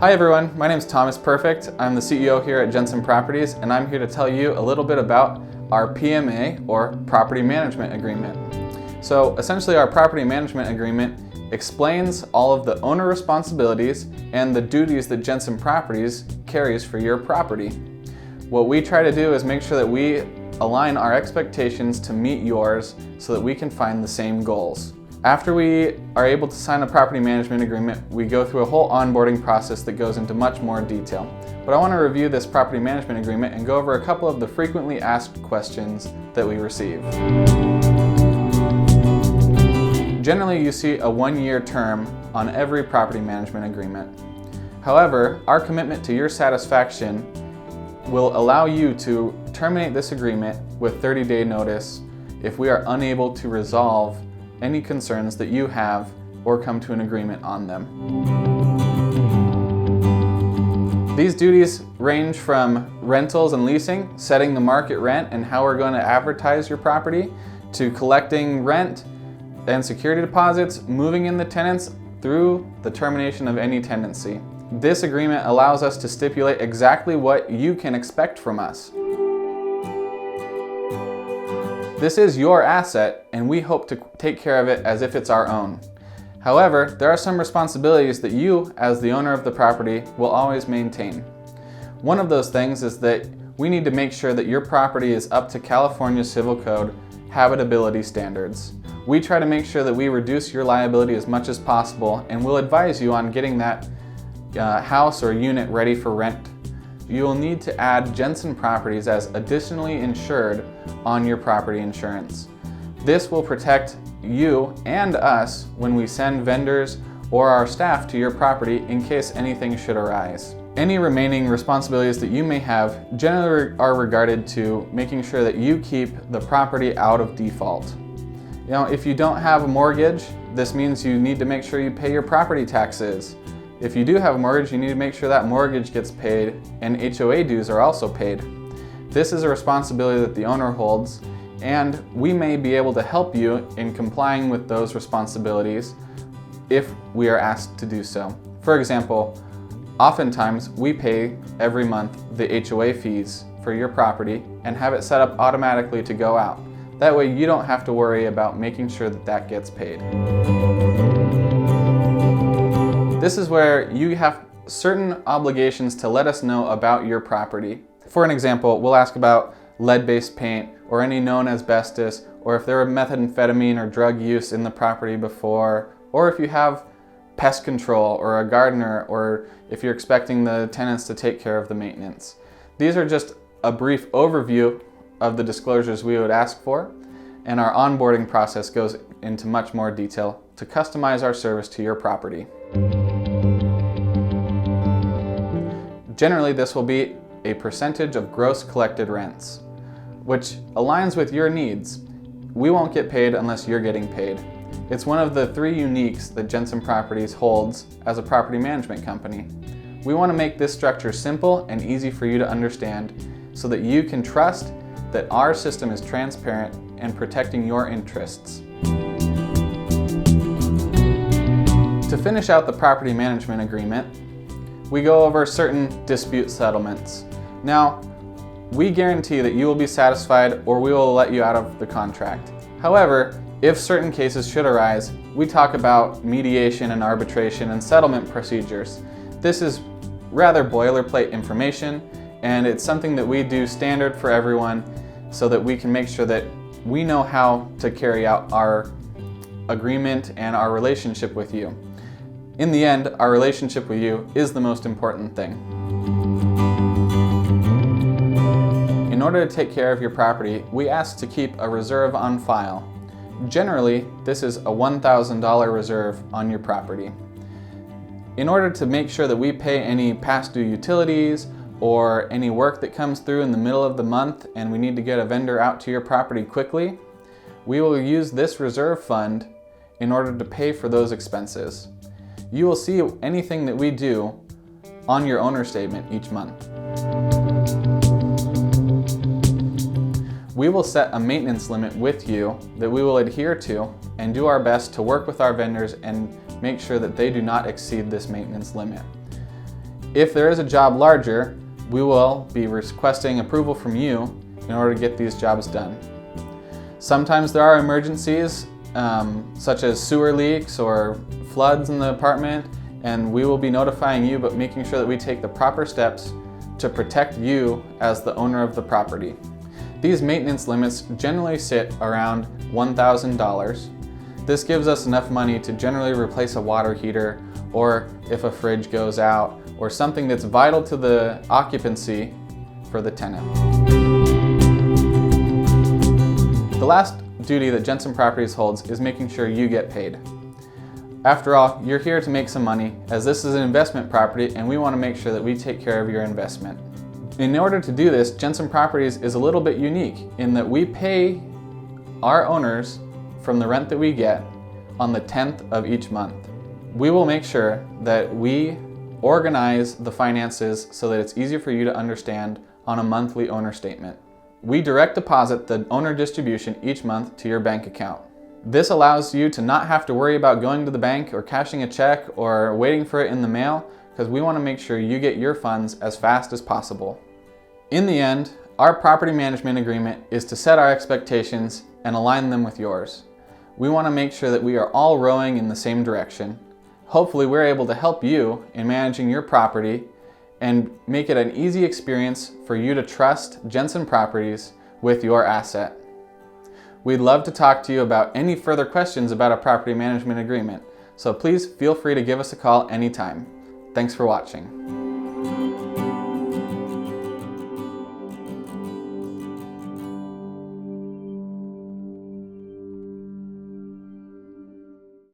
Hi everyone, my name is Thomas Perfect. I'm the CEO here at Jensen Properties, and I'm here to tell you a little bit about our PMA, or Property Management Agreement. So essentially our Property Management Agreement explains all of the owner responsibilities and the duties that Jensen Properties carries for your property. What we try to do is make sure that we align our expectations to meet yours so that we can find the same goals. After we are able to sign a property management agreement, we go through a whole onboarding process that goes into much more detail. But I want to review this property management agreement and go over a couple of the frequently asked questions that we receive. Generally, you see a 1-year term on every property management agreement. However, our commitment to your satisfaction will allow you to terminate this agreement with 30-day notice if we are unable to resolve any concerns that you have or come to an agreement on them. These duties range from rentals and leasing, setting the market rent and how we're going to advertise your property, to collecting rent and security deposits, moving in the tenants, through the termination of any tenancy. This agreement allows us to stipulate exactly what you can expect from us. This is your asset, and we hope to take care of it as if it's our own. However, there are some responsibilities that you, as the owner of the property, will always maintain. One of those things is that we need to make sure that your property is up to California Civil Code habitability standards. We try to make sure that we reduce your liability as much as possible, and we'll advise you on getting that house or unit ready for rent. You will need to add Jensen Properties as additionally insured on your property insurance. This will protect you and us when we send vendors or our staff to your property in case anything should arise. Any remaining responsibilities that you may have generally are regarded to making sure that you keep the property out of default. If you don't have a mortgage, this means you need to make sure you pay your property taxes. If you do have a mortgage, you need to make sure that mortgage gets paid, and HOA dues are also paid. This is a responsibility that the owner holds, and we may be able to help you in complying with those responsibilities if we are asked to do so. For example, oftentimes we pay every month the HOA fees for your property and have it set up automatically to go out. That way you don't have to worry about making sure that that gets paid. This is where you have certain obligations to let us know about your property. For an example, we'll ask about lead-based paint or any known asbestos, or if there were methamphetamine or drug use in the property before, or if you have pest control or a gardener, or if you're expecting the tenants to take care of the maintenance. These are just a brief overview of the disclosures we would ask for, and our onboarding process goes into much more detail to customize our service to your property. Generally, this will be a percentage of gross collected rents, which aligns with your needs. We won't get paid unless you're getting paid. It's one of the 3 uniques that Jensen Properties holds as a property management company. We want to make this structure simple and easy for you to understand so that you can trust that our system is transparent and protecting your interests. To finish out the property management agreement, we go over certain dispute settlements. Now, we guarantee that you will be satisfied or we will let you out of the contract. However, if certain cases should arise, we talk about mediation and arbitration and settlement procedures. This is rather boilerplate information, and it's something that we do standard for everyone so that we can make sure that we know how to carry out our agreement and our relationship with you. In the end, our relationship with you is the most important thing. In order to take care of your property, we ask to keep a reserve on file. Generally, this is a $1,000 reserve on your property. In order to make sure that we pay any past due utilities or any work that comes through in the middle of the month and we need to get a vendor out to your property quickly, we will use this reserve fund in order to pay for those expenses. You will see anything that we do on your owner statement each month. We will set a maintenance limit with you that we will adhere to and do our best to work with our vendors and make sure that they do not exceed this maintenance limit. If there is a job larger, we will be requesting approval from you in order to get these jobs done. Sometimes there are emergencies, such as sewer leaks or floods in the apartment, and we will be notifying you, but making sure that we take the proper steps to protect you as the owner of the property. These maintenance limits generally sit around $1,000. This gives us enough money to generally replace a water heater, or if a fridge goes out, or something that's vital to the occupancy for the tenant. The last duty that Jensen Properties holds is making sure you get paid. After all, you're here to make some money, as this is an investment property and we want to make sure that we take care of your investment. In order to do this, Jensen Properties is a little bit unique in that we pay our owners from the rent that we get on the 10th of each month. We will make sure that we organize the finances so that it's easier for you to understand on a monthly owner statement. We direct deposit the owner distribution each month to your bank account. This allows you to not have to worry about going to the bank or cashing a check or waiting for it in the mail, because we want to make sure you get your funds as fast as possible. In the end, our property management agreement is to set our expectations and align them with yours. We want to make sure that we are all rowing in the same direction. Hopefully we're able to help you in managing your property and make it an easy experience for you to trust Jensen Properties with your asset. We'd love to talk to you about any further questions about a property management agreement, so please feel free to give us a call anytime. Thanks for watching.